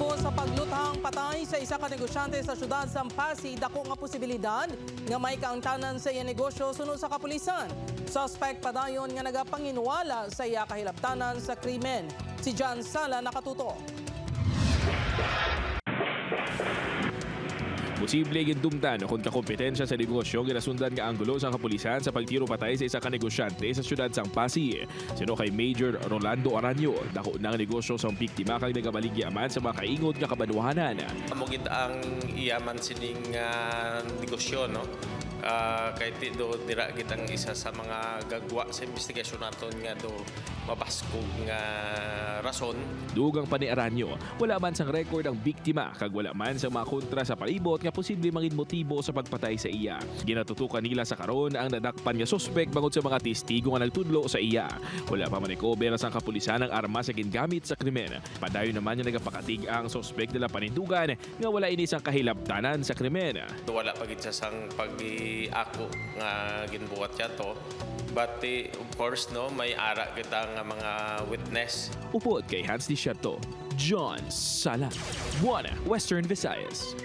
Motibo sa pagluthang patay sa isa ka negosyante sa syudad sa Pasig, dako nga posibilidad nga may kaangtanan sa iya negosyo sunod sa kapulisan. Suspect padayon nga nagapanginwala sa iya kahilabtanan sa krimen. Si John Sala nakatuto. Posible gindumtan kung kakompetensya sa negosyo ginasundan nga anggulo sa kapulisan sa pagtiro patay sa isa ka negosyante sa syudad sang Pasig. Sino kay Major Rolando Aranyo, dako ng negosyo sa biktima kang nagabaligyaman sa mga kaingot nga kabanwahanan. Amugid ang iyaman sining negosyo, no? Kahit do dira kitang isa sa mga gagwa sa investigasyon naton nga do mabaskog nga rason. Dugang pa ni Aranyo, wala man sang record ang biktima kag wala man sa mga kontra sa palibot nga posible mangin motibo sa pagpatay sa iya. Ginatutukan nila sa karon ang nadakpan nga suspect bangod sa mga testigo nga nagtudlo sa iya. Wala pa man ikober sang kapulisan ang armas sa gingamit sa krimen. Padayon naman nga nagapakatig ang suspect nila panindugan nga wala ini sang kahilabtanan sa krimen. Wala pa gid sa sang ako nga ginbuhat siya to. But of course, no, may ara kita nga mga witness. Upod kay Hans Di Chateau, John Sala, Buana, Western Visayas.